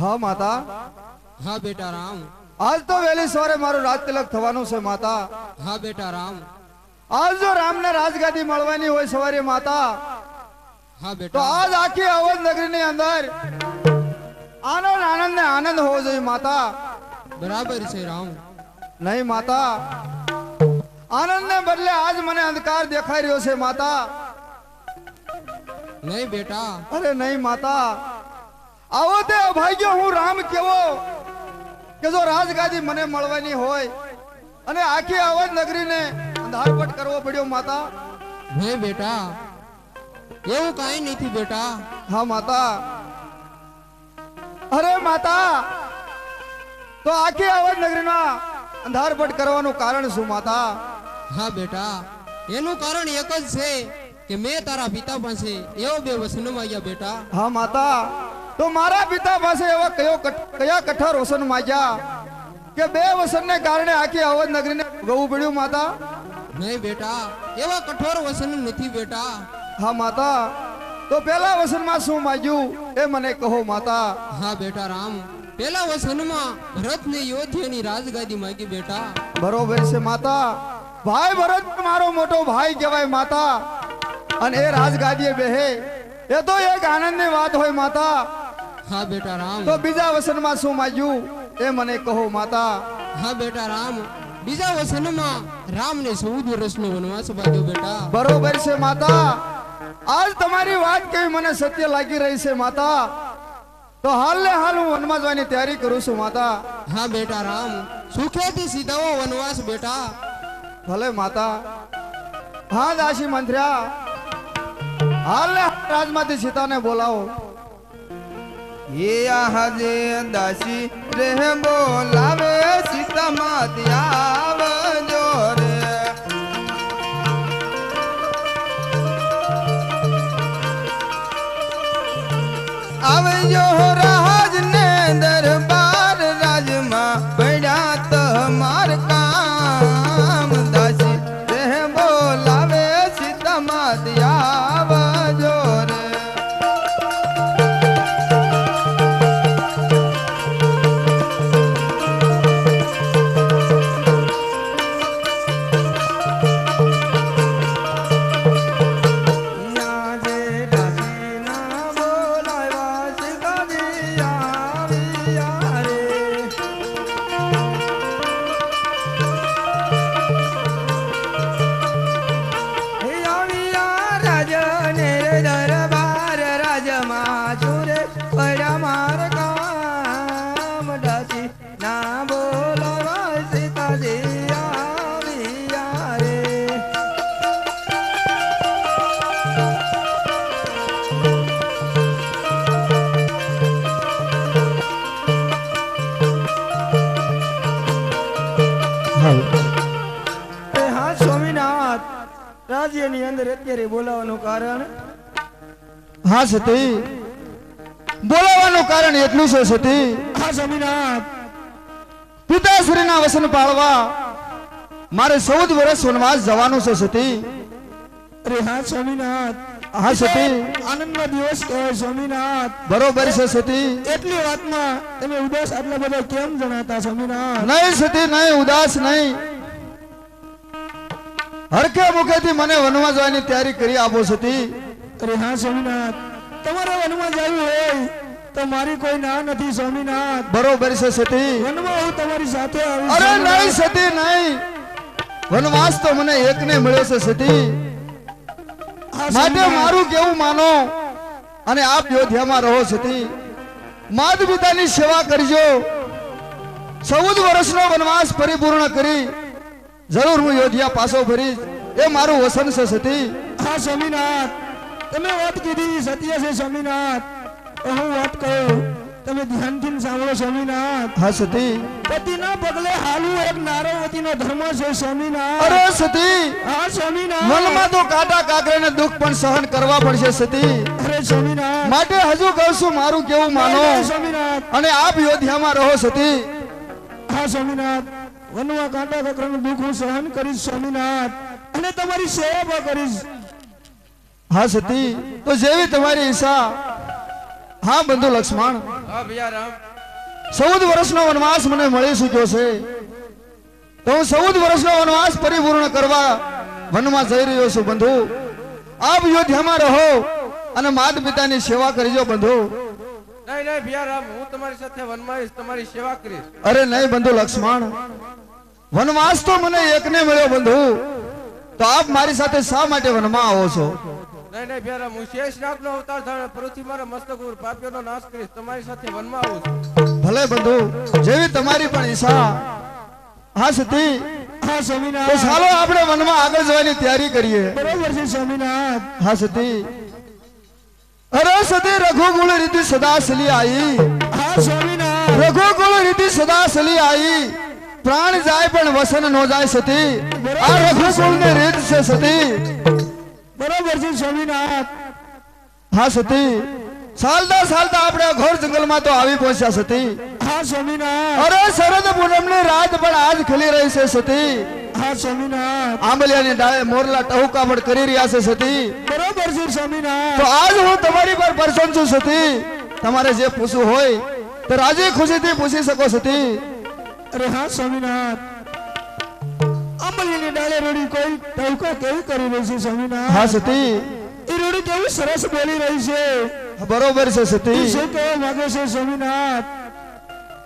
હા માતા, હા બેટા રામ, આજ તો વહેલી સવારે મારું રાજ તિલક થવાનું છે માતા. હા બેટા રામ, આજ જો રામને રાજગાદી મળવાની હોય સવારે માતા, હા તો બેટા, આજ આખી અવધ નગરીની અંદર આનંદ આનંદ ને આનંદ હોવો જોઈએ માતા. બરાબર છે રામ. નહીં માતા, આનંદ ને બદલે આજ મને અંધકાર દેખાઈ રહ્યો છે માતા. નહીં બેટા, અરે નહીં માતા, આવો તે અભાગ્ય હું રામ કેવો કે જો રાજગાદી મને મળવાની હોય અને આખી અવધ નગરીને અંધારપટ કરવો પડ્યો માતા. નહીં બેટા, એવું કાંઈ નથી બેટા. હા માતા, અરે માતા, તો આખી અવધ નગરીમાં અંધારપટ કરવાનું કારણ શું માતા? હા બેટા, એનું કારણ એક જ છે કે મેં તારા પિતા પાસે એવો બે વસન માંગ્યા બેટા. હા માતા, તો મારા પિતા પાસે એવા કયા કઠોર વસન માંગ્યા કે બે વસનને કારણે આખી અવધ નગરીને ભોગવવું પડ્યું માતા? નહીં બેટા, એવા કઠોર વસન નથી બેટા. હા માતા, તો પેલા વસનમાં શું માંગ્યું એ મને કહો માતા. હા બેટા રામ, પેલા વસનમાં ભરતની યોધ્યની રાજગાદી માંગી બેટા. બરોબર છે માતા, ભાઈ ભરત મારો મોટો ભાઈ કહેવાય માતા, અને એ રાજગાદીએ બેહે એ તો એક આનંદની વાત હોય માતા. હા બેટા રામ, તો બીજા વસનમાં શું માંગ્યું એ મને કહો માતા. હા બેટા રામ, બીજા વસનમાં રામને 14 વર્ષનો વનવાસ માંગ્યો બેટા. બરોબર છે માતા, આજ તમારી વાત કેવી મને સત્ય લાગી રહી છે માતા. તો હાલ ને હાલ હું વનમાં જવાની તૈયારી કરું છું માતા. હા બેટા રામ, સુખેથી સીધાવો વનવાસ બેટા. ભલે માતા. હા દાસી મંત્ર્યા, હાલ ને હાલ રાજમાંથી સીતાને બોલાવો. ये आहजे दासी रे बोलावे सीता मात आवजो रे आवजो राज ने दरबार राजमा पड़ा तमार काम दासी रे बोलावे सीता मात आवजो रे રાજ્યની અંદર અત્યારે બોલાવાનું કારણ? હા સતી, બોલાવાનું કારણ એટલું છે સતી. હા સ્વામીનાથ, પિતાશ્રીના વસન પાળવા મારે 14 વર્ષ વનવાસ જવાનું છે સતી. અરે હા સ્વામીનાથ, હા સતી, આનંદનો દિવસ કહેવાય સ્વામીનાથ. બરોબર છે સતી. એટલી વાતમાં તમે ઉદાસ આટલા બધા કેમ જણાતા સ્વામીનાથ? નહીં સતી, નહીં ઉદાસ નહીં. હરખે મુખેથી મને વનમાં જવાની તૈયારી કરી આપો સતી. અરે હા સ્વામીનાથ, તમારે વનમાં જવું હોય તો મારી કોઈ ના નથી સ્વામીનાથ. બરોબર છે સતી. વનમાં હું તમારી સાથે આવીશ. અરે નહીં સતી, નહીં. વનવાસ તો મને એકને મળ્યો છે સતી. હા માટે સ્વામીનાથ. મારું કેવું માનો અને આપ યોધ્યામાં રહો સતી. માત પિતાની સેવા કરજો. 14 વર્ષનો વનવાસ પરિપૂર્ણ કરી જરૂર હું યોધ્યા પાછો ફરીશ, એ મારું વસન છે સતી. હા સ્વામીનાથ, તમે વાત કીધી સત્ય છે સ્વામીનાથ. હું વાત કહું, તમે ધ્યાનથી સાંભળો સ્વામીનાથ. હા સતી. પતિના પગલે હાલવું એક નારવતીનો ધર્મ છે સ્વામીનાથ. અરે સતી, હા સ્વામીનાથ. મનમાં તો કાંટા કાકરાને દુઃખ પણ સહન કરવા પડશે સતી. અરે સ્વામીનાથ, માટે હજુ કહું છું મારું કેવું માનો સ્વામીનાથ. અને આપ યોધ્યામાં રહો સતી. હા સ્વામીનાથ, વનમાં કાંટા કાકરાનું દુઃખ હું સહન કરીશ સ્વામીનાથ, અને તમારી સેવા કરીશ. હા સતી, તો જેવી તમારી ઈચ્છા. હા બંધુ લક્ષ્મણ, હા ભૈયા રામ. 14 વર્ષનો વનવાસ મને મળી ચૂક્યો છે, તો હું 14 વર્ષનો વનવાસ પરિપૂર્ણ કરવા વનમાં જઈ રહ્યો છું. બંધુ આપ અયોધ્યામાં રહો અને માતા પિતાની સેવા કરજો બંધુ. નહીં નહીં ભૈયા રામ, હું તમારી સાથે વનમાં આવીશ, તમારી સેવા કરીશ. અરે નહીં બંધુ લક્ષ્મણ, વનવાસ તો મને એકને મળ્યો બંધુ, તો આપ મારી સાથે શા માટે વનમાં આવો છો? નહીં નહીં ભૈયા રામ, હું શેષનાગનો અવતાર ધારણ પૃથ્વી મારા મસ્તક ઉપર પાપીઓનો નાશ કરીશ, તમારી સાથે વનમાં આવું છું. ભલે બંધુ, જેવી તમારી પણ ઈચ્છા. હા સતી, હા તો સ્વામિનાથ. ચાલો આપણે વનમાં આગળ જવાની તૈયારી કરીએ. બરોબર છે સ્વામિનાથ. હા સતી. અરે સતી રઘુકુળ રીતિ સદા સલી આઈ, હા સ્વામિનાથ. રઘુકુળ રીતિ સદા સલી આઈ, પ્રાણ જાય પણ વસન નો જાય સતી. આ રઘુકુળ ની રીત છે સતી. બરોબર છે સ્વામિનાથ. હા સતી, ચાલતા ચાલતા આપણે ઘોર જંગલમાં તો આવી પહોંચ્યા સતી. હા સ્વામિનાથ. અરે શરદ પૂનમની રાત પણ આજ ખીલી રહી છે સતી. હા સ્વામિનાથ. આંબલિયાની ડાળે મોરલા ટહુકા પણ કરી રહ્યા છે સતી. બરોબર છે સ્વામિનાથ. તો આજ હું તમારી પર પ્રસન્ન છું સતી. તમારે જે પૂછવું હોય તો રાજી ખુશીથી પૂછી શકો સતી. અરે હા સ્વામિનાથ. આંબલીની ડાળે રોડી કોઈ ટહુકા કેવી કરી રહી છે સ્વામિનાથ? હા સતી, એ રોડી કેવી સરસ બોલી રહી છે. બરોબર છે એ સતી. શું કહેવા માંગે છે સ્વામિનાથ?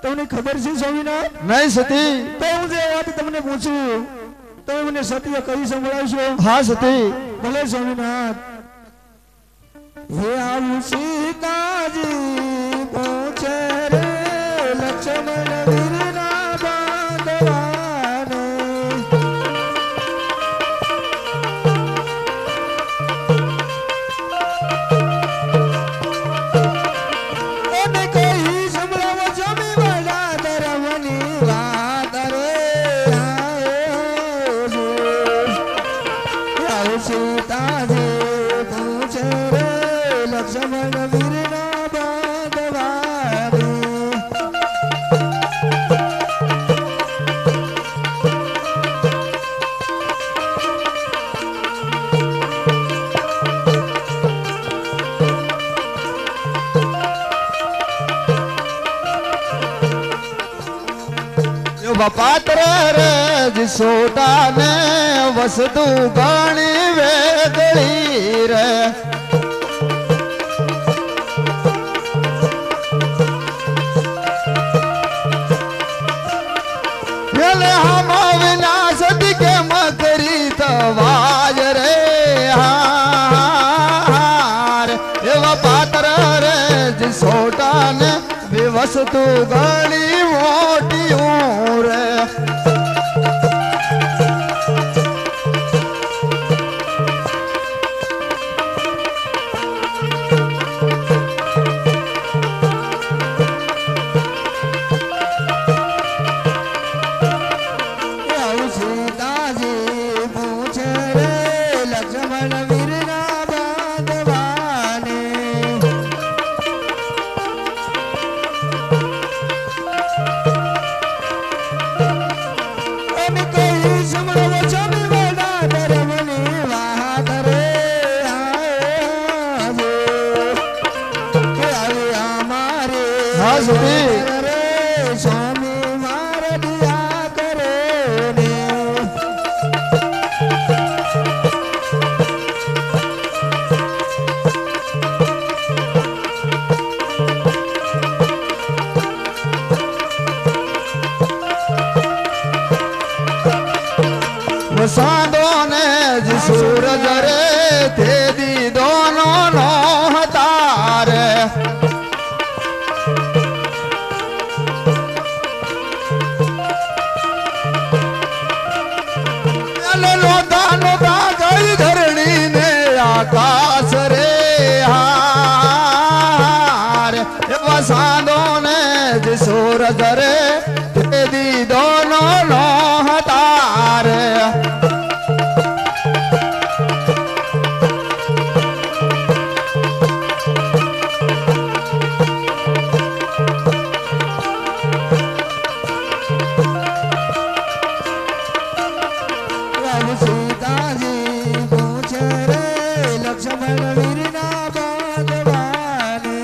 તમને ખબર છે સ્વામિનાથ? નહીં સતી. તો હું જે વાત તમને પૂછું તમે મને સત્ય કહી સંભળાવશો? હા સતી. ભલે સ્વામિનાથ. હે આવું સીતાજી પૂછે રે લક્ષ્મણ વીરના બાંધવાને. એને કહી સંભળાવો જમી વાળા ધર્મની વાત રે. આવું સીતાજી પૂછે રે લક્ષ્મણ વીરના બાંધવાને. પાત્ર રે જીસોટા ને વસ્તુ ઘણી વેગળી રે. પેલે હમા વિનાશ કેમ કરી તવાજ રે. હાર એવા પાત્ર રે જીસોટા ને વસ્તુ ઘણી મોટી રે. આવું સીતાજી પૂછે રે લક્ષ્મણ વીરના બાંધવાને. એને કહી સંભળાવો જમી વાળા ધર્મની વાત રે. આજે કે આવી અમારે હા સતી. રે સ્વામી મારે દિયા કરે ને. સાંધો ને જ સૂરજ રે તે દીધો નો હતા રે. નોતા નોતા ગઈ ધરણી ને આકાશ રે. હાર એવા સાંધો ને જ સૂરજ રે તે દીધો નો હતા રે. આવું સીતાજી પૂછે રે લક્ષ્મણ વીરના બાંધવાને.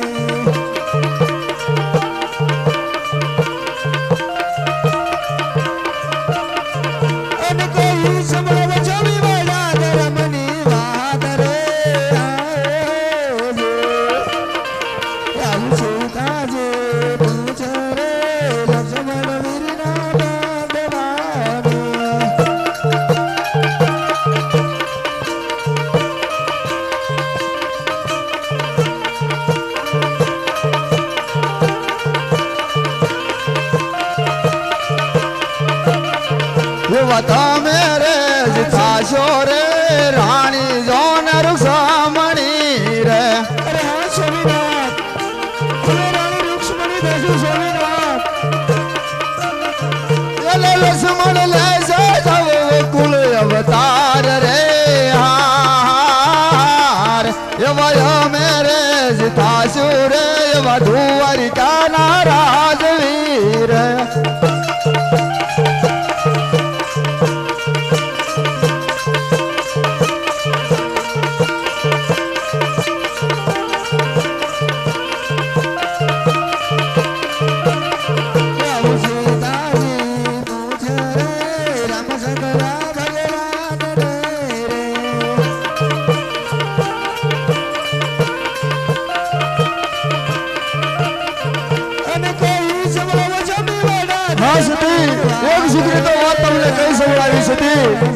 એવા તમે રે થાશો રે રાણી જોન રૂક્ષમણી રે અરે હા સ્વામીનાથ તમે રાણી રૂક્ષ્મણી થશો સ્વામીનાથ એલે લક્ષ્મણ લે જાવ કુલ અવતાર રે હાર એવા અમે રે થાશો રે એવા દ્વારિકાના રાજવીર એક સુખની તો વાત તમને કઈ સંભળાવી સતી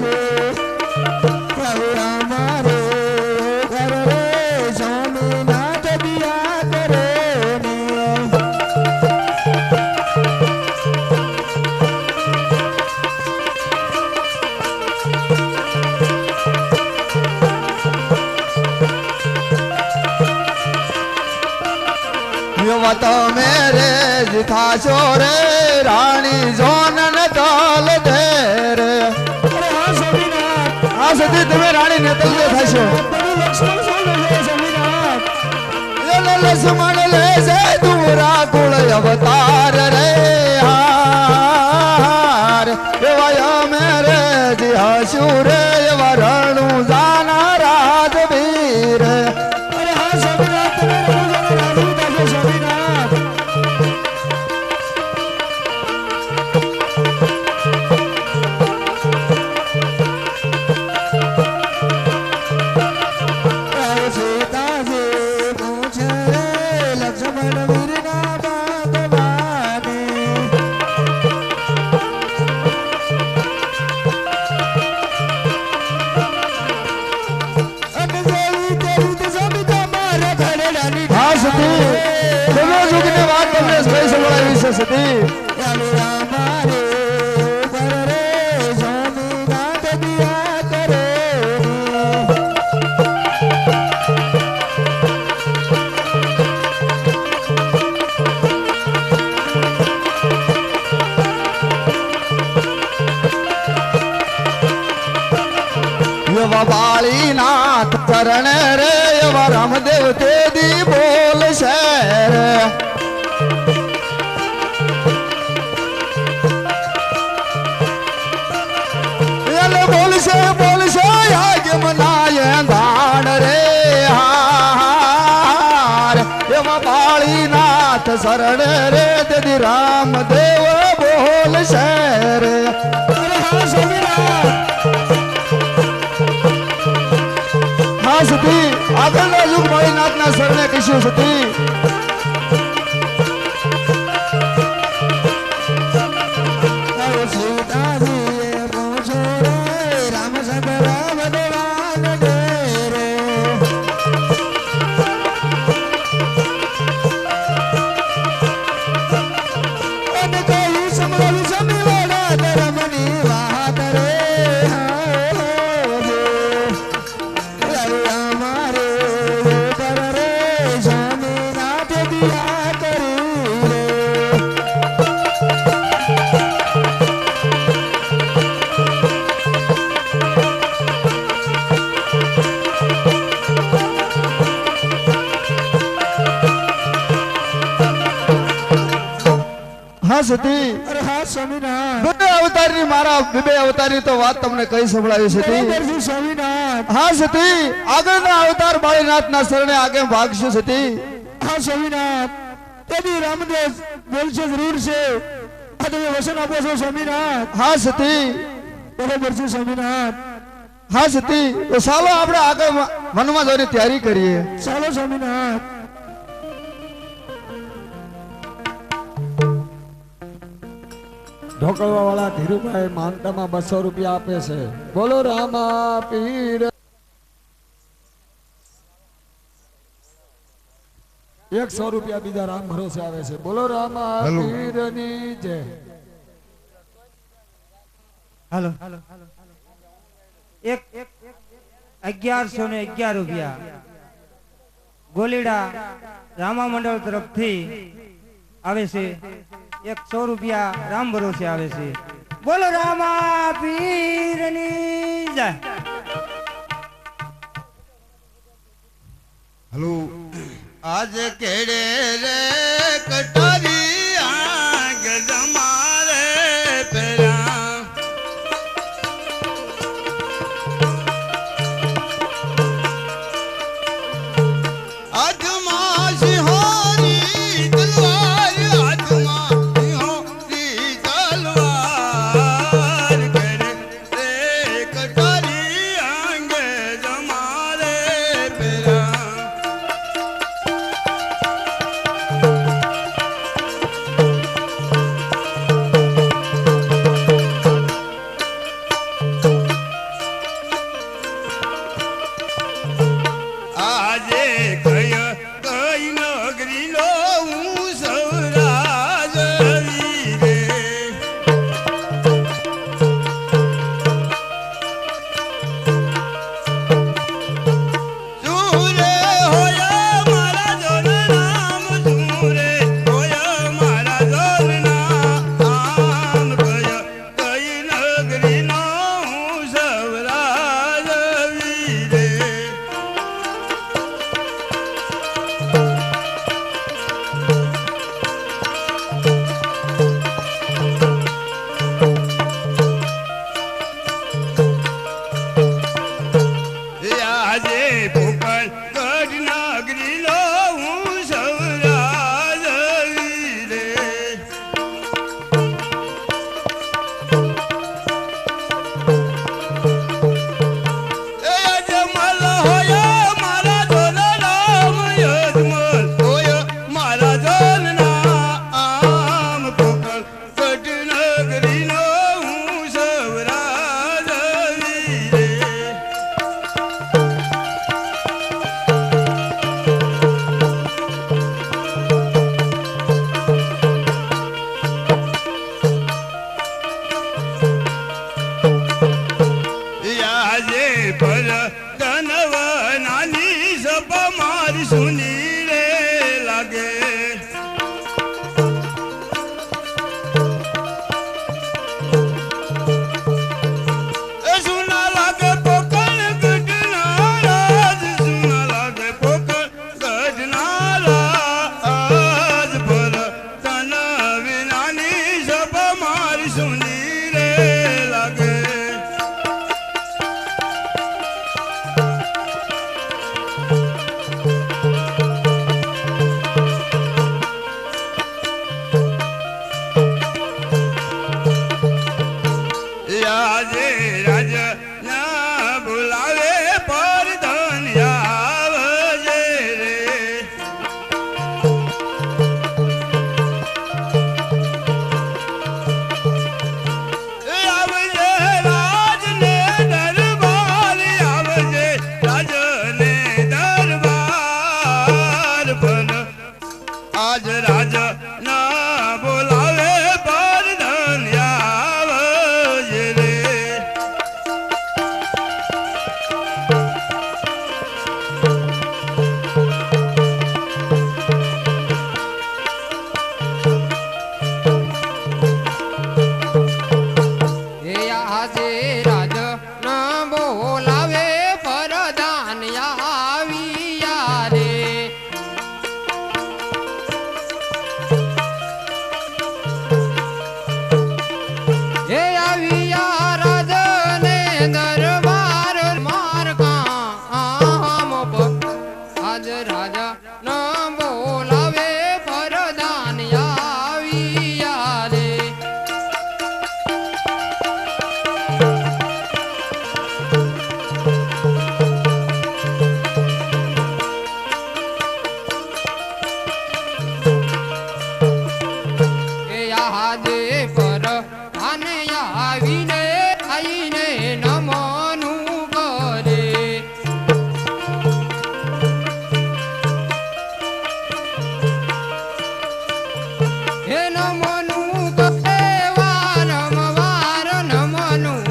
તમે રે થાશો રે રાણી જોન તલ દે રે અરે હા સ્વામીનાથ આ સતી તમે રાણી નેતલ દે થાશો તમે લક્ષ્મણ સ્વામી સ્વામીનાથ એલે લક્ષ્મણ લે છે તુરા કુળ અવતાર રે હાર એવા અમે રે હસુ રે એવા રણું જાના રાજવીર અરે હા સ્વામીનાથ તમે રાજુ થશો સ્વામીનાથ તમે જુગની વાત તમને કઈ સંભળાવી છે સતી બાળીનાથ ચરણ રે એવા રામદેવ તે દી બોલ શેર એલે બોલશે આગે મનાય દાણ રે હાર એવા બાળીનાથ શરણ રે તે દી રામદેવ બોલ શેર અરે હા સ્વામીનાથ સતી આગળના યુગ મણિનાથના શરણે કશ્યું સતી હા સતી અરે હા સ્વામીનાથ બે અવતારની મારા બે અવતારની તો વાત તમને કઈ સંભળાવી સતી બરાબર છે સ્વામીનાથ હા સતી આગળના અવતાર બાળીનાથના શરણે આગે ભાગશું સતી હા સ્વામીનાથ તેથી રામદેવ બોલશે જરૂર છે આ તમે વચન આપો છો સ્વામીનાથ હા સતી બરાબર છે સ્વામીનાથ હા સતી તો ચાલો આપણે આગળ વનમાં જવાની તૈયારી કરીએ ચાલો સ્વામીનાથ ઢોકળવા વાળા ધીરુભાઈ માનતામાં 200 રૂપિયા આપે છે. બોલો રામા પીર. 100 રૂપિયા બીજા રામ ભરોસે આવે છે. બોલો રામા પીરની જય. હાલો એક 1111 રૂપિયા ગોલીડા રામા મંડળ તરફથી આવે છે. 100 રૂપિયા રામ ભરોસે આવે છે. બોલો રામા પીરની જય. હલો આજ કેડે રે કટારી આગ જમારે પેરા આજમાં સિંહોની તલવાર આજમાં સિંહોની તલવાર કેડે રે કટારી આંગ જમારે પેરા નમનું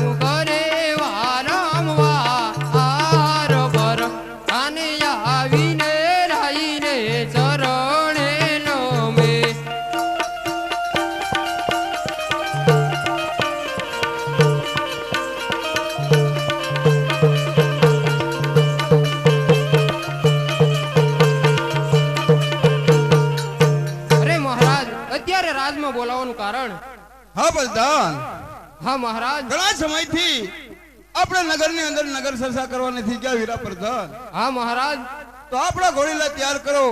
અત્યારે રાજમાં બોલાવવાનું કારણ? હા પ્રધાન, હા મહારાજ. ઘણા સમયથી આપણે નગરની અંદર નગર ચર્ચા કરવા નથી ગયા વીરા પ્રધાન. હા મહારાજ. તો આપણા ઘોડીલા તૈયાર કરો,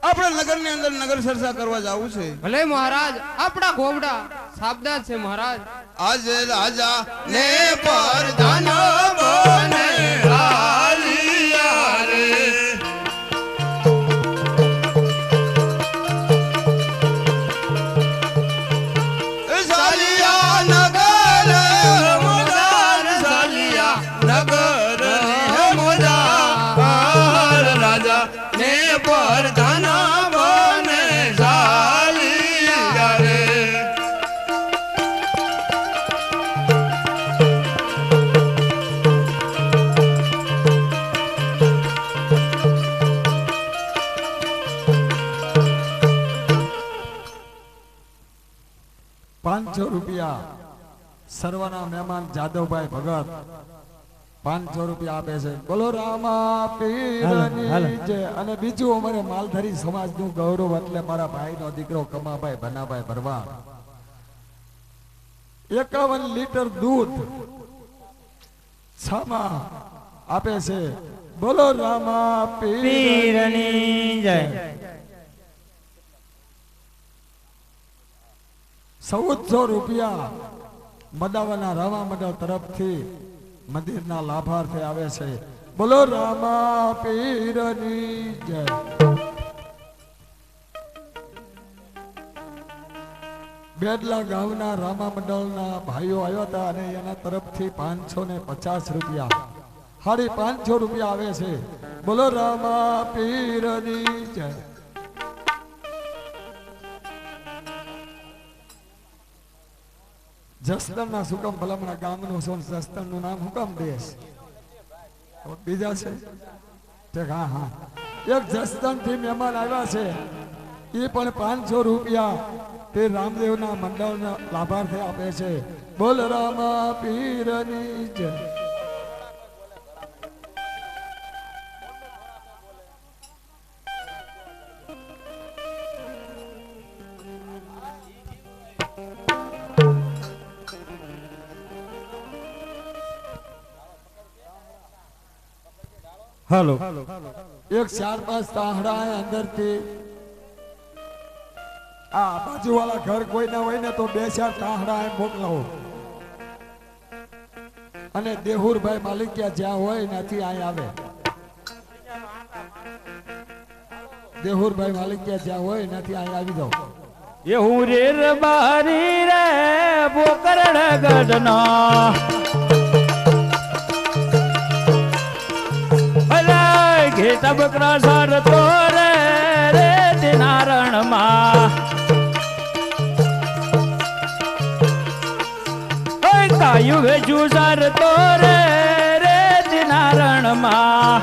આપણે નગરની અંદર નગર ચર્ચા કરવા જવું છે. ભલે મહારાજ, આપણા ઘોવડા સાબદા છે મહારાજ. આજે રાજા ને પ્રધાન બને હાલિયા રે. સાલિયા નગર મોદાર, સાલિયા નગર મોદાર, રાજા ને પ્રધાન બને હાલિયા રે. ₹500 સર્વના મહેમાન જાદવભાઈ ભગત 500 રૂપિયા આપે છે. બોલો રામા પીરની જય. અને બીજું અમારે માલધારી સમાજનું ગૌરવ એટલે મારા ભાઈનો દીકરો કમાભાઈ ભનાભાઈ ભરવાડ 51 લીટર દૂધ છામા આપે છે. બોલો રામા પીરની જય. 1400 રૂપિયા મદાવાના રામા મંડળ તરફથી મંદિરના લાભાર્થે આવે છે. બોલો રામા પીરની જય. બેડલા ગામના રામા મંડળના ભાઈઓ આવ્યા હતા અને એના તરફથી 550 રૂપિયા 550 રૂપિયા આવે છે. બોલો રામા પીરની જય. જસદણના સુકમ ભલામણા ગામનું સોન જસદણનું નામ હુકમ દેશ બીજા છે ઠીક. હા હા, એક જસદણ થી મહેમાન આવ્યા છે, એ પણ 500 રૂપિયા તે રામદેવના મંડળના લાભાર્થે આપે છે. બોલ રામા પીરની જય. હાલો એક 4-5 તાહડા અંદરથી આ બાજુવાળા ઘર કોઈ ના હોય ને તો 2-4 તાહડા મોકલાવો. અને દેહુરભાઈ માલિકિયા જ્યાં હોય ત્યાંથી અહીં આવે. દેહુરભાઈ માલિકિયા જ્યાં હોય ત્યાંથી અહીં આવી જાઓ. એ હું રેર બારી રે બોકરણ ગઢના ઘેટા બકરા સર તો રે નારણ માં કાયું વેજુ સર તો રે નારણ માં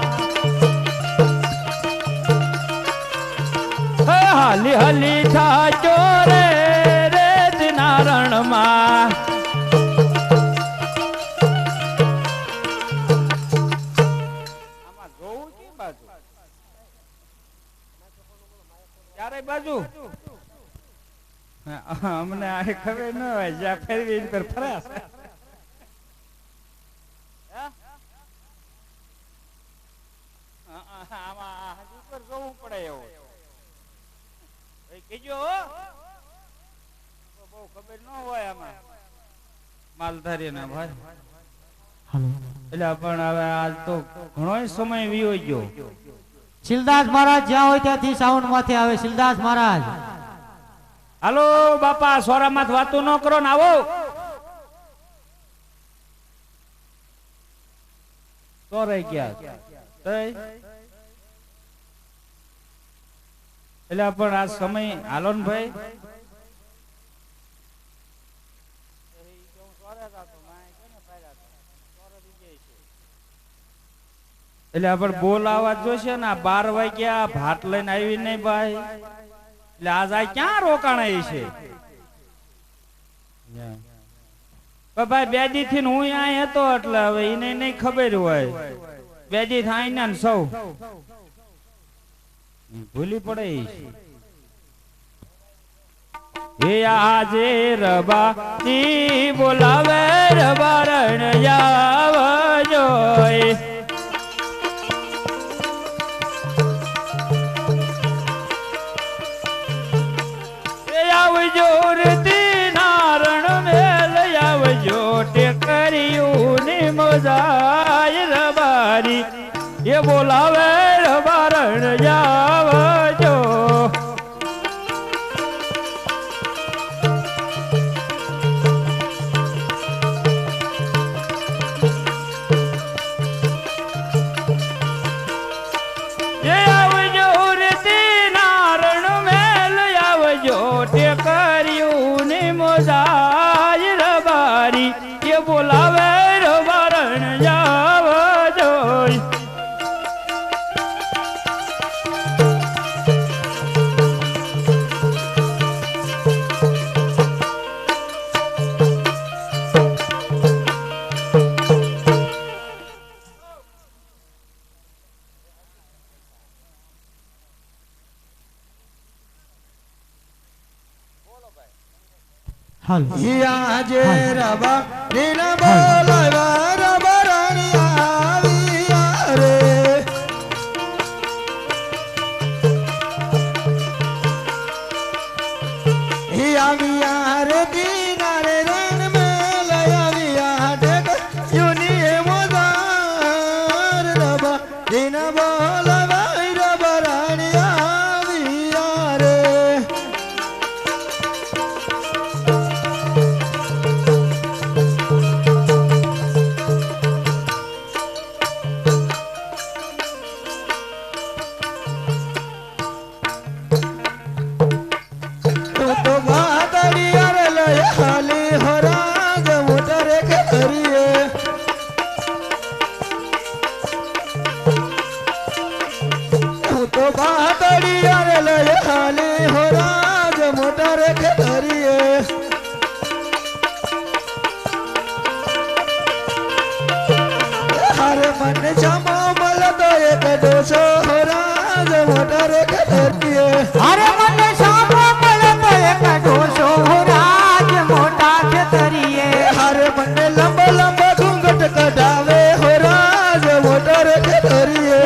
હાલી હાલી થા ચોરે નારણ માં બાજુ અમને આ ખબર ન હોય જ્યાં ફેરવી પર ફર્યા છે. આમાં ઉપર જવું પડે એવું કીજો બહુ ખબર ન હોય આમાં માલધારી ના ભાઈ. એટલે પણ હવે આજ તો ઘણો સમય વીયો ગયો. શિલદાસ મહારાજ જ્યાં હોય ત્યાંથી સાઉન્ડ માંથી આવે. શિલદાસ મહારાજ હાલો બાપા સોરામાં વાતો ન કરો ને આવો. તો રહી ગયા એટલે પણ આ સમય હાલો ને ભાઈ. એટલે આપણે બોલાવા જોશે ને 12 વાગ્યા ભાત લઈને આવી નહીં ભાઈ. એટલે આજ આ ક્યાં રોકાણા છે ભાઈ. 2 દી થી હું અહીંયા હતો એટલે હવે એને નહીં ખબર હોય. 2 દી થાય ને સૌ ભૂલી પડે. એ આજે રબાની બોલાવે રબારણ આવજો આવજો રતી નારણ મેલ આવજો ટેકરીયું ની મજાય રબારી એ બોલાવે રબારણ આવજો કર્યું ને મોજાય રબારી એ બોલાવે રબારણ આવજો હાલ આજે રબા નીના બોલાવા રબારાણી આવી રે આવ્યા રે દીના રે રણ મેલ આવ્યા ટેક યુની મોદાર રબા નીના બોલાવા રબારાણી આવ્યા રે तो बादड़ी अरे लय हाली हो राज मोटरे के धरिए तो बादड़ी अरे लय हाली हो राज मोटरे के धरिए हरे मन जमा मल तो एक दोषो हो राज मोटरे के धरिए અરે મને સામો મળે તો એક ઢોસો રાજ મોટા ખેતરીએ हरे मन लंबा लंबा घूंघट कढ़ावे हो राज मोटर के धरिए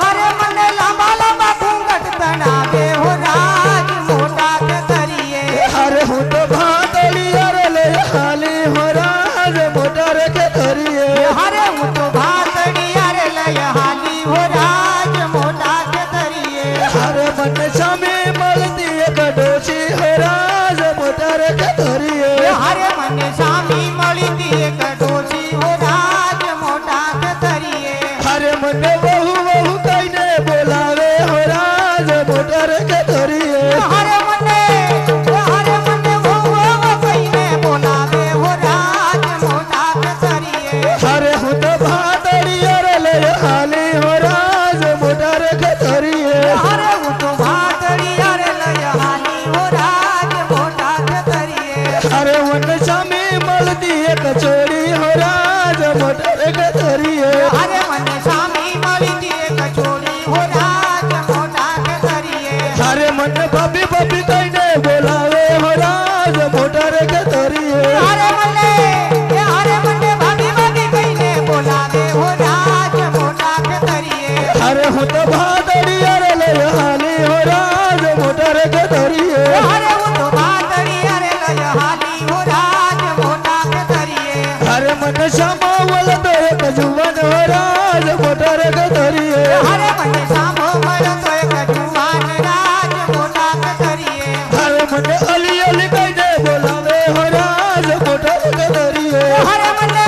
હરે મને લાંબા લાંબા ઘૂંઘટ તણાવે હો રાજ મોટા ખેતરીએ हरे हूँ तो भातड़ी अरे ले हाली हो राज मोटर के धरिए હરે હું તો ભાતડી અરે લય હાલી હો રાજ મોટા ખેતરીએ हरे मन सामे मलती एक डोसी हो राज मोटर के धरिए હરે મને સામી મળી તી એક ડોસી હો રાજ મોટા ખેતરીએ हरे मन बहु बहु कईने बोलावे हो राज मोटर के धरिए હરે મને વહુ કહીને બોલાવે હો રાજ મોટા ખેતરીએ हरे हूँ तो भातड़ी अरे ले हाली हो राज मोटर के धरिए હરે હું તો ભાતડી અરે લય હાલી હો રાજ મોટા ખેતરીએ अरे वन सामी मलती एक छोरी हो राज मोटर के धरिए હરે મને સામી મળી તી એક છોડી હો રાજ મોટા ખેતરીએ अरे मन भाभी भाभी कईने बोलावे हो राज मोटर के धरिए હરે મને ભાભી ભાભી કહીને બોલાવે હો રાજ મોટા ખેતરીએ अरे हूँ तो भादड़ी अरे ले हाली हो राज मोटर के धरिए હરે હું તો ભાતડી અરે લય હાલી હો રાજ મોટા ખેતરીએ अरे मन समावल तो एक जुवन हो राज मोटर के धरिए હરે મને સામો મળ્યો તો એક જુવાન રાજ મોટા ખેતરીએ अरे मन अली अली कईने बोलावे हो राज मोटर के धरिए હરે મને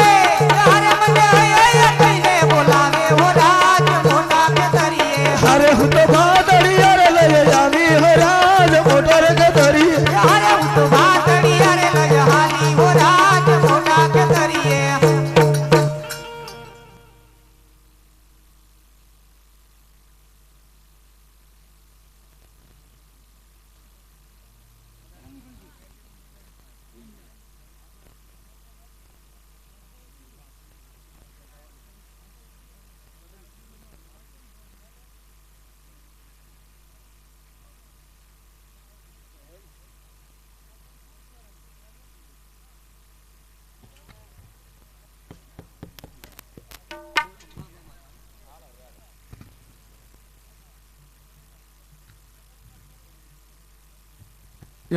કહીને બોલાવે હો રાજ મોટા ખેતરીએ अरे हूँ तो भादड़ी अरे ले जावी हो राज मोटर के धरिए હરે હું તો ભાતડી અરે લય હાલી હો રાજ મોટા ખેતરીએ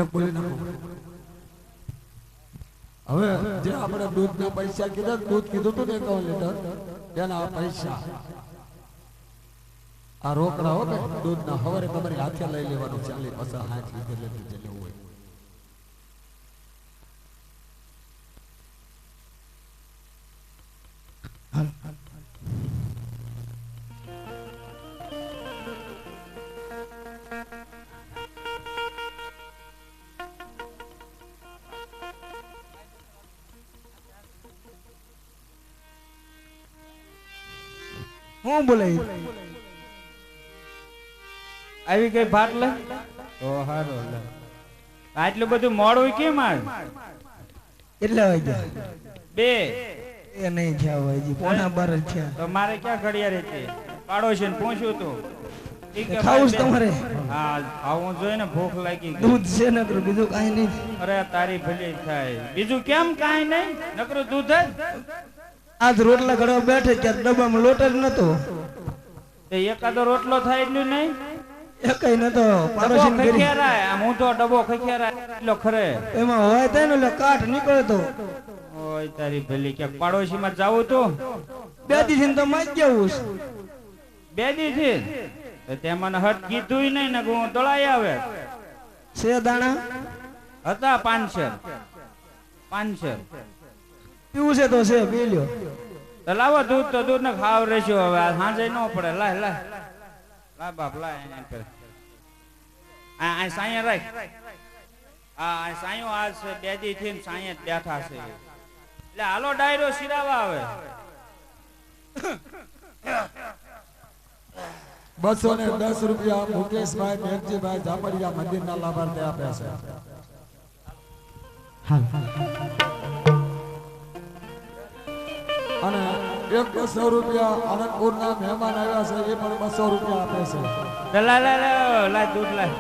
એક બોલી નાખો. હવે જે આપણે દૂધના પૈસા કીધા, દૂધ કીધું હતું ને 51 લીટર, એના પૈસા આ રોકડા હો કે દૂધના હવારે તમારી હાથે લઈ લેવાનું, 40 50 60 લીટર લેવું હોય. હું બોલાય આવી ગઈ ભાત લે તો હારો લે. આટલું બધું મોડું કેમ આજ? કેટલા વાગ્યા? 2 એ નહીં થયા હોય જી, 11:30 થયા. તો મારે ક્યાં ઘડિયાળ હતી? પાડોશી ને પૂછ્યું તું. ઈ કે ખાવું છે ભાઈ તમારે? હા ખાવું જોઈએ ને, ભૂખ લાગી ગઈ. દૂધ છે નકરું, બીજું કાંઈ નહીં. અરે તારી ભલી થાય, બીજું કેમ કાંઈ નહીં, નકરું દૂધ જ. આજ રોટલા ઘડવા બેઠે ત્યારે ડબ્બામાં લોટ જ નતો. તે એકાદો રોટલો થાય એટલું નહીં. એકઈ નતો. ડબ્બો પાડોશી ઘરે ખખેરાય, આમ ઊંધો ડબ્બો ખખેરાય એટલો ખરે. એમાં હોય થાય ને એટલે કાઠ નીકળે તો ઓય તારી ભલી, ક્યાંક પાડોશી માં જાવું તો 2 દિવસ તો માં જ જવું છે. 2 દી થી તે મને હટ કીધું નહીં ને, હું દળાઈ આવે. છે દાણા હતા 500 પીવું છે તો છે, પી લ્યો. તો લાવો દૂધ, તો દૂધ ને ખાવ રહેશો. હવે આ સાંજે ન પડે. લાય લાય લાય બાપ લાય. આ સાયા રાખ. આ સાયો આજ 2 દી થી સાયા જ બેઠા છે. એટલે હાલો ડાયરો શિરાવા આવે. 210 રૂપિયા મુકેશભાઈ મેઘજીભાઈ ઝાપડિયા મંદિરના લાભાર્થે આપ્યા છે. અને 100 રૂપિયા આનંદપુરના મહેમાન આવ્યા છે, એ પણ 200 રૂપિયા આપે છે. લાય દૂધ લાય.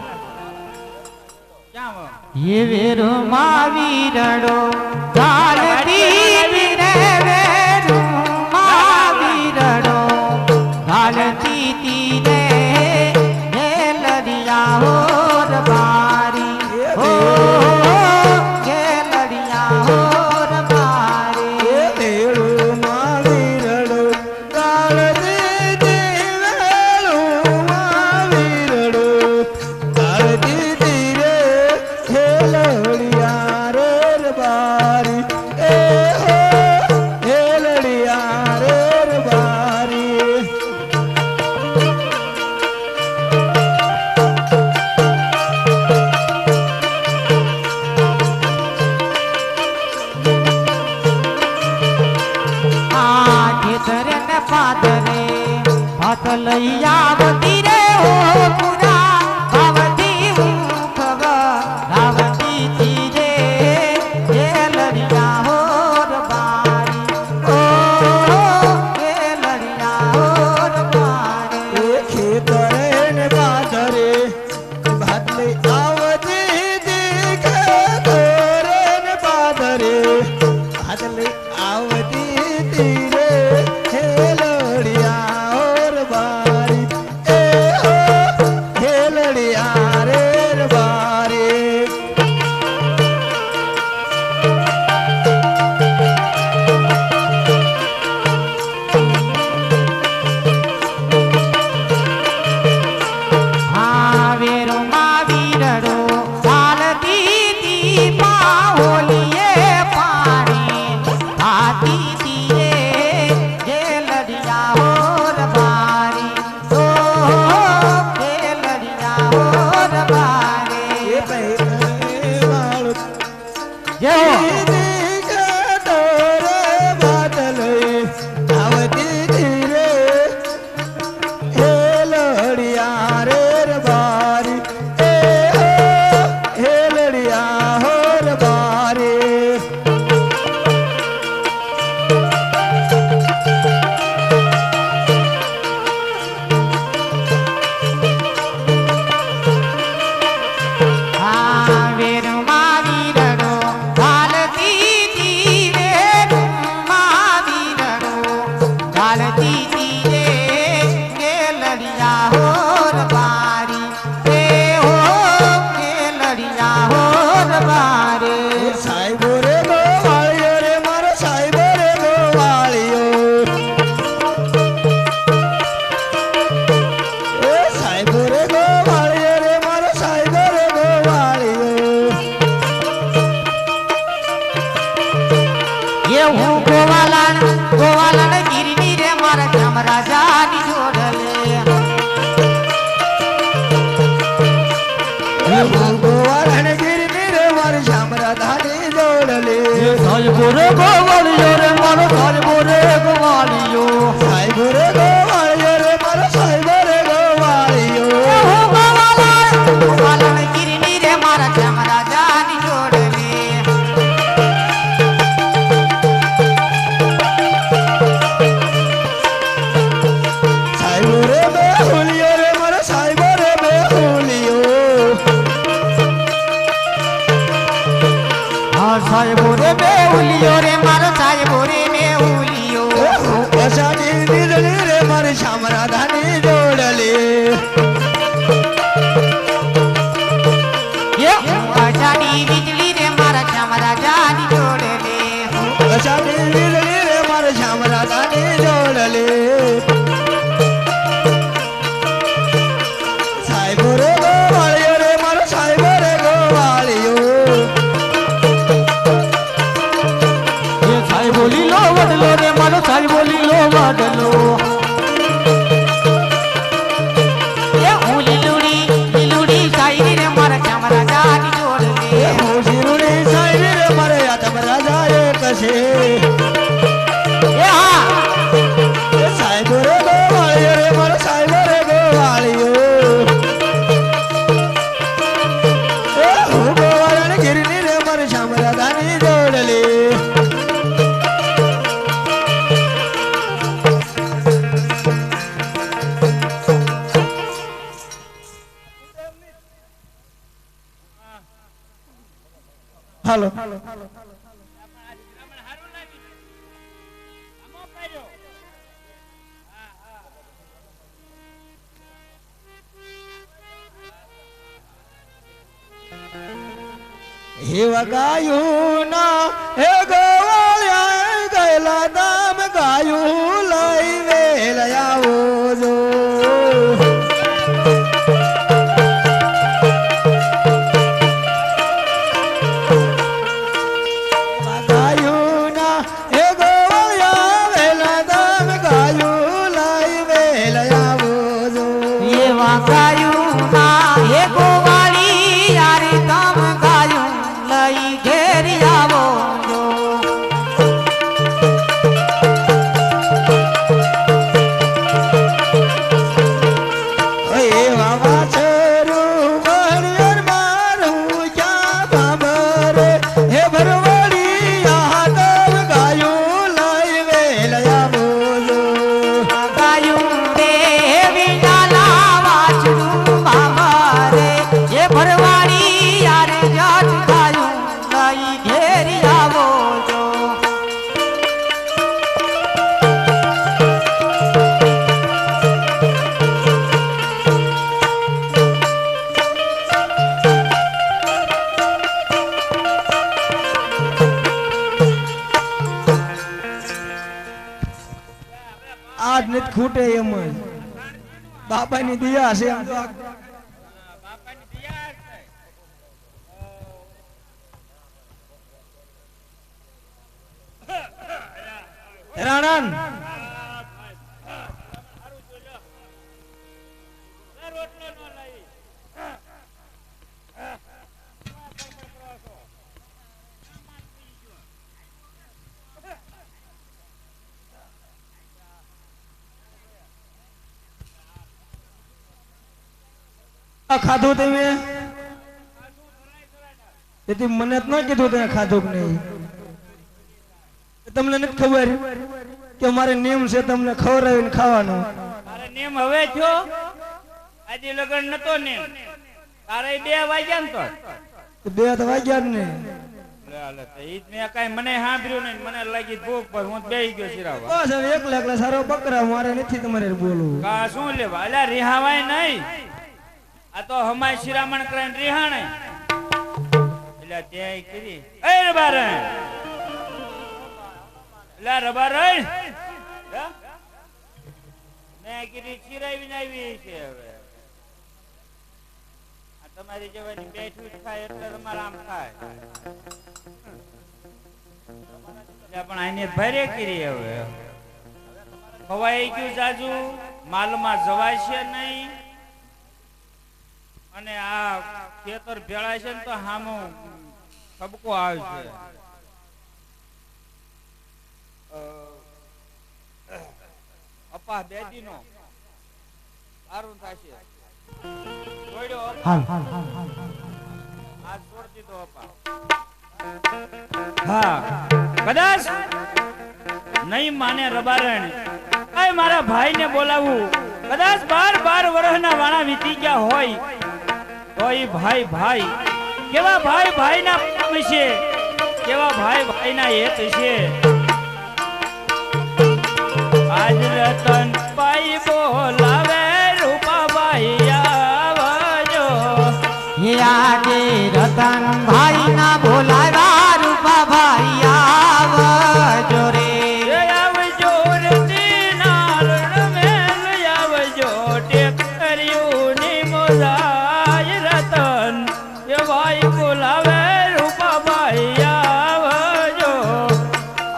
ક્યાં ये वेरो मावीरडो गालती रे वेरो मावीरडो गालती तीरे हे लड़िया हो रबारी हो हे लड़िया हो रबारी એ વેળો માવી રડો ગાળતી વેળો માવી રડો ગાળતી રે હેલડિયા રે રબારી. એ હો હેલડિયા રે રબારી. खेतरे ने पादरे हाथ लैया वती रे हो पुरा भावती मुखव रावती चीजे हे लड़िया हो रबारी ओ हे लड़िया हो रबारी એ ખેતરે ને પાદરે ભાતલી આવતી દી. ખેતરે ને પાદરે ભાતલી આવતી દી રે હેલડિયા ઓર બારી. એ હો હેલડિયા રે રબારી. हाँ वेरो मावीरडो गालती ती पाहोलिए पानी आती तीरे हे लड़िया हो रबारी ओ हे लड़िया हो रबारी એ પૈરે વાળો जय हो हाँ वेरो मावीरडो गालती દરબારે સાહેબો રે ગોવાળિયો રે મારો સાહેબો રે ગોવાળિયો એ સાહેબો રે ગોવાળિયો રે મારો સાહેબો રે ગોવાળિયો એ હું ગોવાલણ ગીરની રે મારા ગામ રાજાની જોડલે ગોવાળણ ગીરની રે મારી શામરાધાની જોડલે સાહેબો રે ગોવાળિયો રે મારો સાહેબો રે ગોવાળિયો સાહેબો રે ગોવાળિયો રે મારો સાહેબો રે ગોવાળિયો ગોવાલણ ગીરની રે મારા ગામ રાજાની જોડલે સાહેબો રે બેહુલિયો રે મારો સાહેબો રે બેહુલિયો હા સાહેબો રે બેઉલિયો રે મારો સાહેબો રે બેઉલિયો અષાઢી વીજળી રે મારી શામરાધાની જોડલી એ અષાઢી વીજળી રે મારા ગામ રાજાની જોડલે અષાઢી વીજળી રે મારી શામરાધાની જોડલી સાહેબો રે ગોવાળિયો રે મારો સાહેબો રે ગોવાળિયો એ સાહેબો લીલો વડલો રે મારો સાહેબો લીલો વડલો એ હું લીલુડી સાઈરી રે મારા ગામ રાજાની જોડલે હું શિરુડી સાહેબી રે મારે આતમ રાજા એક છે એ હા એ સાહેબો રે ગોવાળિયો રે મારો સાહેબો રે ગોવાળિયો એ હું ગોવાળણ ગીરની રે મારી શામરાધાની જોડલી હાલો હે વગાયું ના હે ગોવાળિયા ગયેલા દામ ગાયું લઈ વેલ આવો જો વગાયું ના હે ગોવાળિયા વેલા દામ ગાયું લઈ વેલ આવો જો એ વાગાયું ના હે ગોવાળી યારી તમ ગાયું લઈ ઘેરી આવો જો એ વાવા છરું બહરિયર મારું ક્યાં બાબરે હે ભરવાડી આ તમ ગાયું લઈ વેલ આવો જો ગાયું રે વિનાલા વાછડું બાબરે એ ભરવાડી યાર જાત ગાયું લઈ ઘેરી આવો જો આજ નથી ખૂટે એમ જ બાપાની દિયા છે એમ તો રાણન ખાધું તમે તેથી મને જ ન કીધું તમે ખાધું કે નહીં તમને નથી ખબર કે મારે નિયમ છે તમને ખવડાવીને ખાવાનું તારે નેમ હવે થયો આજે લગન નતો નેમ તારે 2 વાગ્યા ને તો 2 તો વાગ્યા જ ને લે તો ઈ મેં કાઈ મને સાંભળ્યું નહીં મને લાગી ભૂખ પર હું બેહી ગયો શિરાવા બસ હવે એકલા એકલા સારો બકરા મારે નથી તમારે બોલવું કા શું લેવા અલ્યા રિહાવાય નહીં આ તો હમાય શિરામણ કરીને રિહાણે એટલે લે ત્યાં કરી એ રબારણ લે રબારણ મેં કીધી ચિરાવી નાવી છે હવે આ તમારી જેવાની બેઠું થાય એટલે તમારા આમ થાય પણ આને ભરે કરી હવે ખવાઈ ગયું જાજુ માલમાં જવાય છે નહીં અને આ ખેતર ભેળાય છે ને તો હામો ઠપકો આવશે અપા બેદી નો સારું થશે છોડ્યો આ છોડ દીધો અપા હા કદાચ નહીં માને રબારણ આ મારા ભાઈને બોલાવું કદાચ 12 વર્ષના વાણા વીતી ગયા હોય તો ઈ ભાઈ ભાઈ કેવા ભાઈ ભાઈના પ્રેમ છે કેવા ભાઈ ભાઈના હેત છે આજ રતન ભાઈ બોલાવે રૂપાભાઈ આવજો આજે રતન ભાઈ ના બોલાવ્યા રૂપા ભાઈ આવજો રે આવજો રતીના રણમેલ આવજો ટેકરીયું ની મોજાય રતન એ ભાઈ બોલાવે રૂપાભાઈ આવજો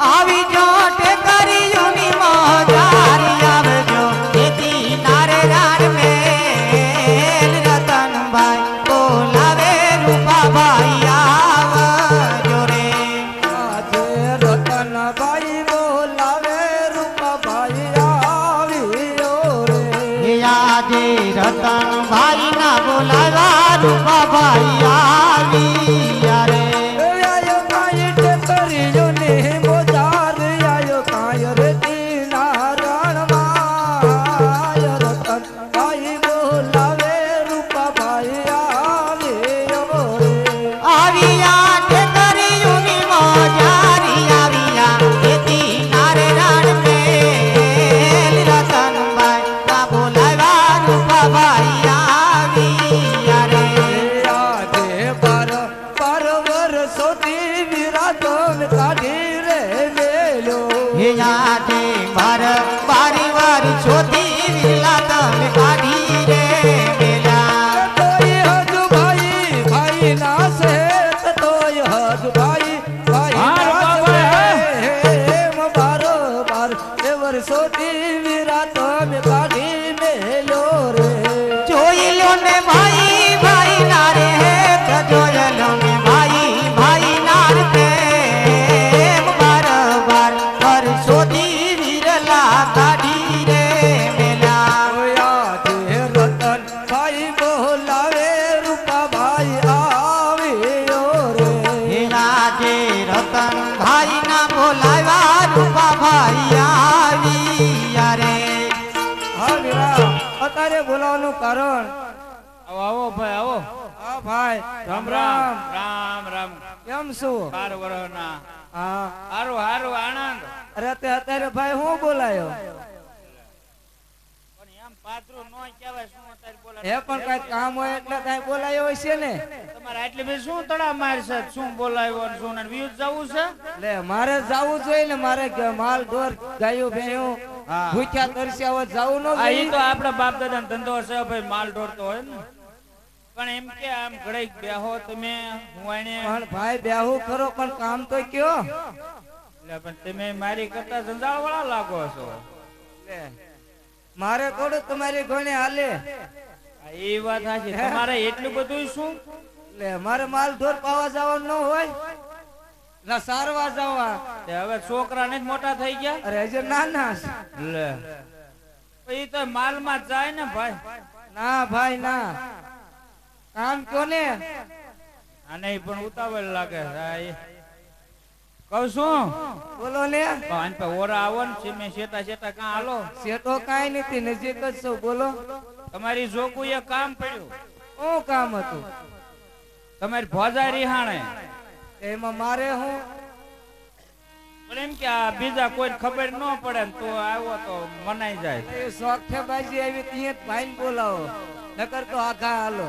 આવી જો ટેકરીઓની મોજારી આવજો એથી નારે રાણ મેલ રતન ભાઈ બોલાવે રૂપા ભાઈ આવજો રે આજે રતનભાઈ બોલાવે રૂપાભાઈ આવ્યો રે આજે રતન ભાઈ ના બોલાવ્યા રૂપા ભાઈ આવ્યા રે આયો કાય ટેકરીઓ ને મોજાર આયો કાય રેતી નારણમાં આયો રતનભાઈ બોલાવે રૂપાભાઈ આવ્યો રે આવ્યા ટેકરીઓની મોજારી આવ્યા એથી નારે રાણ મેલ રતનભાઈ ના બોલાવ્યા રૂપા ભાઈ આવ્યા રે આજે 12 વર્ષોથી વિરાતો કાઢી રે મેલ્યો હે આજે બારી વાર છોતી વિલા તમે કાઢી રે મેલા તોય હજુ ભાઈ ભાઈ ના છે તોય હજુ ભાઈ ભાઈ ના છે હેમ બારોબાર એ વર્ષોથી વિરાતો કાઢી મેલ્યો રે જોઈ લો ને ભાઈ ભાઈ નારે જોઈ લો ને ભાઈ ભાઈ નાર પ્રેમ બારબાર વર્ષોથી વિરલા કાઢી રે મેલા આજે રતન ભાઈ બોલાવે રૂપાભાઈ આવ્યો રે હે આજે રતન ભાઈ ના બોલાવ્યા રૂપા ભાઈ આવ્યા રે હા વીરા અત્યારે બોલાવવાનું કારણ આવો આવો ભાઈ આવો હા ભાઈ રામ રામ રામ રામ કેમ છું 12 વર્ષના હા હારું હારું આનંદ અરે તે અત્યારે ભાઈ હું બોલાયો પણ એમ પાત્રું નો કહેવાય શું અત્યારે બોલાવે હે પણ કઈ કામ હોય એટલે કઈ બોલાયો હોય છે ને તમારે આટલી બધી શું તડા મારશે શું બોલાવ્યો ને શું ને વ્યૂઝ જવું છે લે મારે જાવું જોઈએ ને મારે માલ ઢોર ગાયો ભેંયો હા. ભૂખ્યા તરસ્યા હોત જાવું ન આ ઈ જોઈએ તો આપડા બાપ દાદાનો ધંધો છે ભાઈ માલ ઢોરતો હોય ને પણ એમ કે આમ ઘડીક બેહો તમે હું આને પણ ભાઈ બેહું ખરો પણ કામ તો કયો એટલે પણ તમે મારી કરતા જંજાળ વાળા લાગો છો લે મારે થોડું તમારી ઘણે હાલે આ એ વાત સાચી તમારે એટલું બધું શું લે મારે માલ ઢોર પાવા જવાનું ન હોય ના સારવા જવા તે હવે છોકરા ને જ મોટા થઈ ગયા અરે હજુ નાના છે. લે ઈ તો માલ માં જાય ને ભાઈ ના ભાઈ ના કામ કયો ને આને પણ ઉતાવળ લાગે કહું છું બોલો ને આન પે ઓરા આવો ને છે શેતા શેતા કાં હાલો સેટો કાંઈ નથી નજીક જ છું બોલો તમારી જોકું એ કામ પડ્યું શું કામ હતું તમારી ભોજા રિહાણે એમાં મારે હું પણ એમ કે આ બીજા કોઈ ખબર ન પડે ને તો આવ્યો તો મનાઈ જાય એ શોખ છે બાજી આવી ત્યાં ભાઈ બોલાવો નકર તો આખા હાલો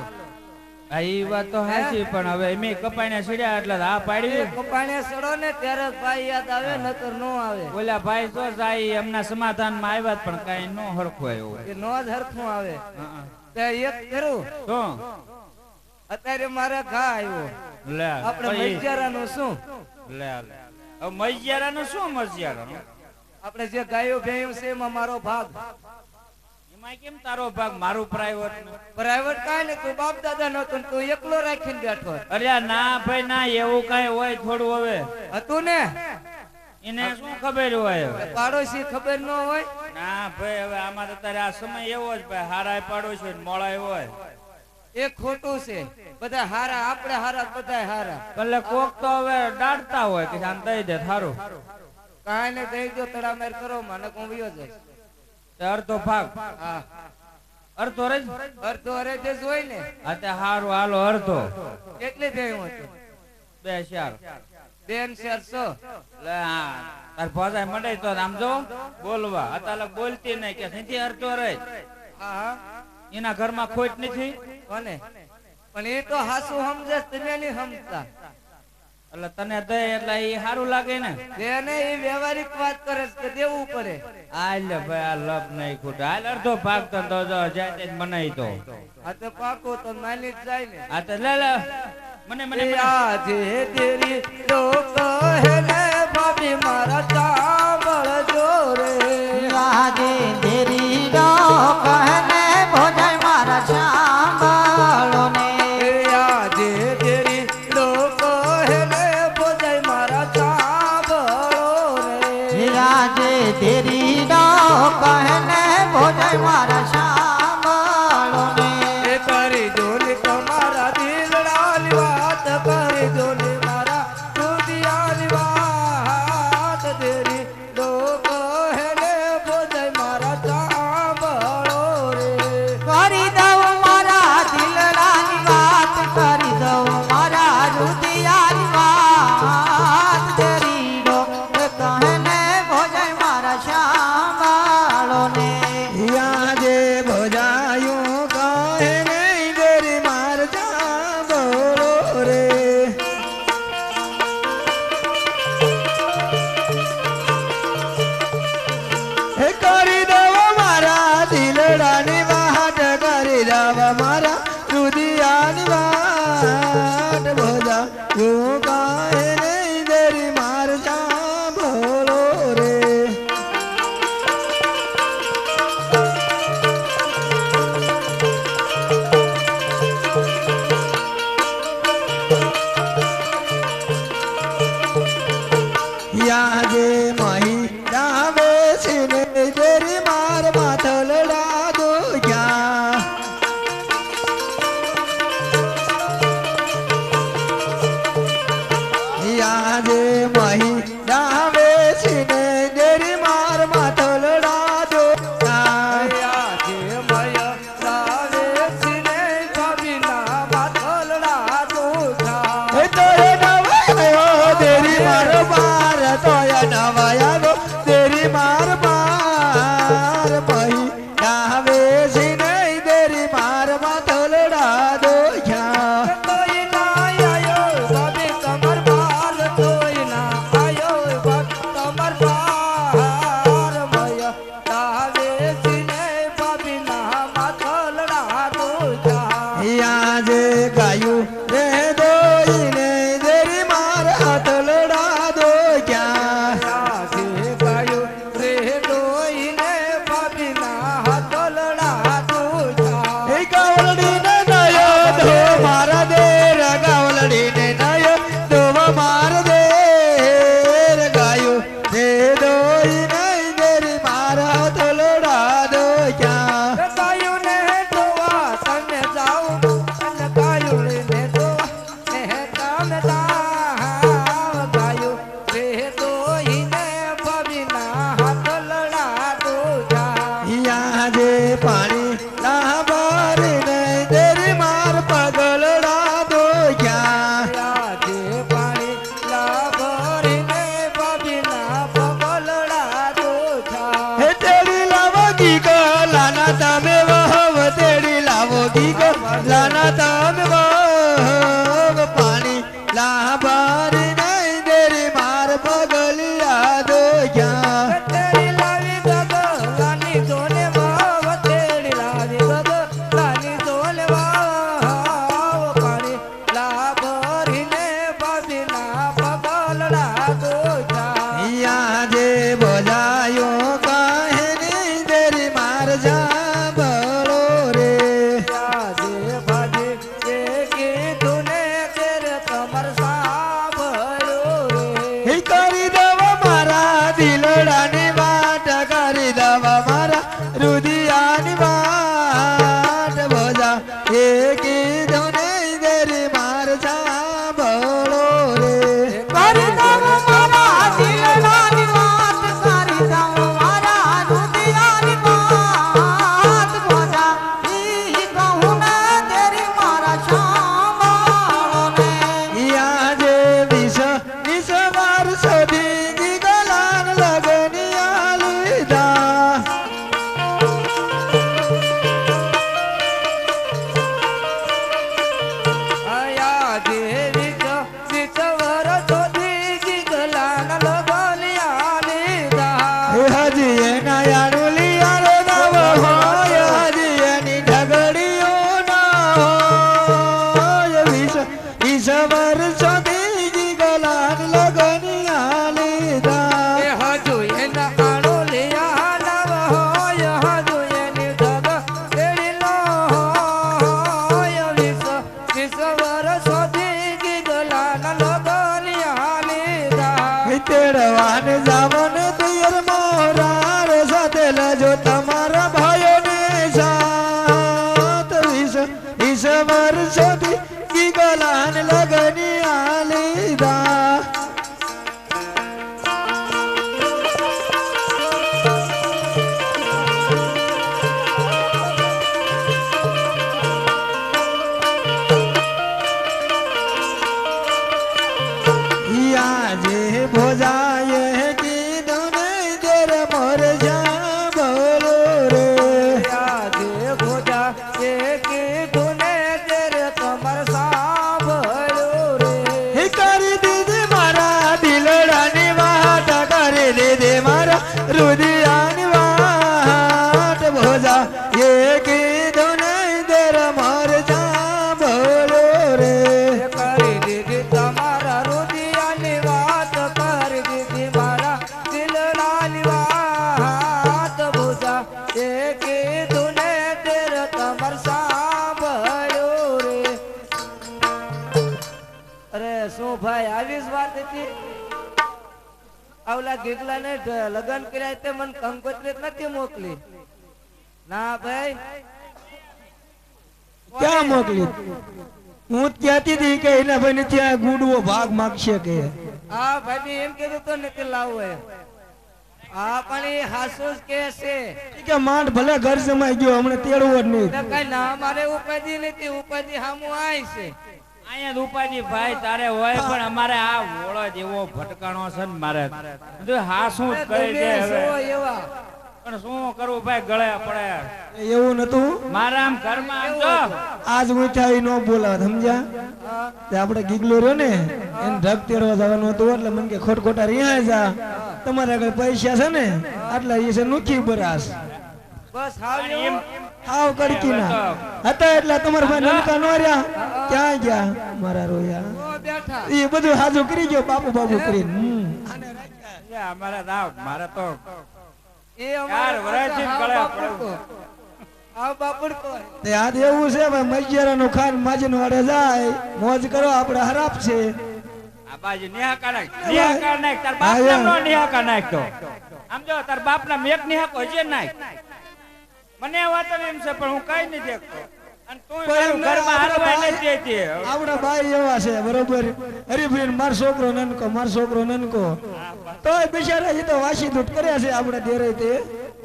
આ ઈ વાત તો સાચી પણ હવે એમે કપાઈને સીડ્યા એટલે આ પાડવી કપાણે સડો ને ત્યારે જ ભાઈ યાદ આવે નકર નો આવે. બોલ્યા ભાઈ તો જાય એમના સમાધાનમાં આવ્યા જ પણ કાંઈ નો હરખું આવ્યું એ નો જ હરખું આવે. તે એક કરું તો અત્યારે મારે ઘા આવ્યો લે આપણે મૈજારાનું શું લે લે હવે મૈયારાનું શું મૈયારાનું આપણે જે ગાયો ભેયું છે એમાં મારો ભાગ. એમાં કેમ તારો ભાગ મારું પ્રાઇવેટ પ્રાઇવેટ કાંઈ ને તું બાપ દાદા નતો તું એકલો રાખીને બેઠો અરે ના ભાઈ ના એવું કઈ હોય થોડું હવે હતું ને એને શું ખબર હોય હવે પાડોશી ખબર ન હોય. ના ભાઈ હવે આમાં તો તારે આ સમય એવો જ ભાઈ હારા પાડોશી હોય મોળા એવો હોય એ ખોટું છે. બધા હારા આપણે હારા બધા હારા. એટલે કોક તો હવે દાડતા હોય કે આમ દઈ દે થારું કાંઈ ને દઈ દો તડામેર કરો મને કોણ વિયો જાય. અડધો ભાગ હા અડધો રે અડધો અરે જે જોઈ ને આ તે હારું હાલો અડધો એટલે ભેયું હતું 2 બેન શેર સો. લે હા તાર ભોજાય મંડે તો આમ જો બોલવા અત્યારે બોલતી નહીં કે નથી અડધો રે હા હા એના ઘરમાં ખોટ નથી કોને પણ એ તો હાસુ સમજે તમે નહીં સમજતા. એટલે તને દે એટલે એ સારું લાગે ને એને એ વ્યવહારિક વાત કરે છે કે દેવું પડે. હાલ ભાઈ આ લપ નહીં ખોટ હાલ અડધો ભાગ તો જાય તે મનાઈ તો આ તો પાકો તો માની જ જાય ને. આ તો લે લે મને મને મને. આજે તેરી લોક હે ને ભાભી મારા ચાવળ જોરે આજે તેરી ડોક હને ભોજાય મારા સાંભળો ને આજે તેરી લોક હે ને ભોજાય મારા ચાવળો રે આજે તેરી ડોક હને ભોજાય મારા સાંભળો ને એ કરી જોલી તમારા દિલડાની વાત કરી જોલી મારા દુનિયાની વાત તેરી લોક હે ને ભોજાય મારા ચાવળો રે કરી દઉં મારા દિલડાની વાત કરી દઉં મારા રુદિયાની વાત તેરી ડોક કહને ભોજાય મારા સાંભળો ને યાદે ભજાયું કહે નહીં દેરી માર જાંબળો રે હે કરી દવ મારા દિલડાની વાત કરી દવ મારા રુદિયાની વાત ભજાયું કહે નહીં દેરી માર જાંબળો રે યાદે મહી રાવે સિને દેરી માર માથલડા દો ક્યાં યાદે મહી રાવે સિને દેરી માર માથલડા દો ક્યાં આજે મય સાવે સિને ભાભીના માથલડા દુખા હે તોય નવાયો દેરી માર બાર તોય નવાયો દેરી માર બાર મહી રાવે સિને દેરી માર માથલડા દો ક્યાં તોય ના આયો ભાભી કમર બાર તોય ના આયો કરી દવા મારા દિલડાની વાટ કરી દવા મારા રુદિયાની વાટ ભોજા એ કીધું નહીં દેરી માર સાંભળો રે કરી દઉં મારા દિલડાની વાત, કરી દઉં મારા રુદિયાની વાત, ભોજા ઈ કહું ને તેરી મારા સાંભળો ને. આજે વિષ વાર સુધી ગલાન લગનિયા લીધા આયા દેવી વિચવર ચોધી ગલાન લગલિયા લીધા. હજી એના યાડુલિયા રે નવ હોય હજી એની ઢગડીઓ ના હોય વિષ વર્ષોથી ગલાન લગનિયા લીધા એ હજુ એના આણુલિયા નવ હોય, હજુ એની ઢગ તેડી નો હોય. વિશ્વર સુધી ગલાન લગલિયા લીધા. તેડવાન જાવન તુયર મોરાર સાથે લજો તમારા ભાઈઓને સાથ વિષ વર્ષોથી ગલાન લગનિયા લીધા આજે ભોજાએ કીધું નહીં તેર મોર સાંભળો રે આજે ભોજા એ કીધું ને તેરે તમાર સાંભળ્યું રે. હે કરી દીધી મારા દિલડાની વાટ કરી દીધી મારા રુદિયાની વાટ ભોજા એ કીધું નહીં તેર મોર સાંભળો રે કરી દીધી તમારા રુદિયાની વાત, કરી દીધી મારા દિલડાની વાત. ભોજા એ કીધું ને તેરે તમાર સાંભળ્યું રે. અરે શું ભાઈ આવી જ વાત હતી? આવલા ગીગલા ને લગન કર્યા તે મને કંકોત્રી નથી મોકલી. ના ભાઈ, ક્યાં મોકલી હું ત્યાંથી હતી કે એના ભાઈને ત્યાં ગુડવો ભાગ માગશે કે હા ભાઈ એમ કીધું તો નથી લાવવું એમ. હા પણ એ હાસુ જ કે છે. કે માંડ ભલે ઘર જમાઈ ગયો હમણાં તેડવો જ નહીં તો કઈ ના અમારે ઉપાધિ નથી, ઉપાધિ હામું આય છે. અહીંયા જ ઉપાધિ ભાઈ તારે હોય પણ અમારે આ વોળો જેવો ભટકાણો છે ને મારે બધું હા શું જ કરી દે તમે હવે છો એવા. પણ શું કરવું ભાઈ ગળે પડે એવું નતું મારા આમ ઘરમાં આમ જો આજ હું ત્યાં ન બોલાવત સમજ્યા તે આપણે ગીગલો રહ્યો ને એને ઢગ તેડવા જવાનું હતું એટલે મને કે ખોટ ખોટા રહ્યા જા તમારા આગળ પૈસા છે ને આટલા એ છે નુખી બરાસ બસ હાવ એમ એવું. હાવ કડકી ના હતા એટલે તમારા ભાઈ નનકા નો રહ્યા ક્યાં ગયા મારા રોયા ઓ બેઠા. એ બધું હાજુ કરી ગયો બાપુ બાપુ કરીને અમારે ના મારે તો એ યાર, વરાયથી જ ગળે બાપડકો. આ બાપડકો. તે આજ એવું છે ભાઈ મજિયારા નું ખાન માજીન વાડે જાય મોજ કરો આપણે હરાપ છે આ બાજુ નિહાકા નાખ તાર બાપ નામ નો નિહાકા નાખ તો આમ જો તાર બાપ ના મેક નિહાકો હજી નાખ મને વાત એમ છે પણ હું કઈ નહીં દેખતો અને તું પણ ઘરમાં હાલવા આપણા નથી દેતી આપણા ભાઈ એવા છે બરોબર હરીફીન માર છોકરો નનકો તોય બિચારા એ તો વાસી દૂધ કર્યા છે આપણે દેરે તે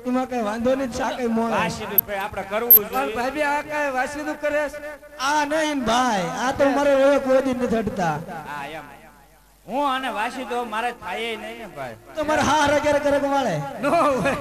એમાં કઈ વાંધો નહીં સાકઈ મોય વાસીદું ભાઈ આપણે કરવું પણ જોઈએ ભાભી આ કઈ વાસીદું કરે છે? આ નહીં ભાઈ આ તો મારો હવે કોઈ દી નથી હટતા હા એમ હું અને વાસીદો મારે થાય નહીં ને ભાઈ તો મારે હા ક્યારે કરે વાળે નો હોય.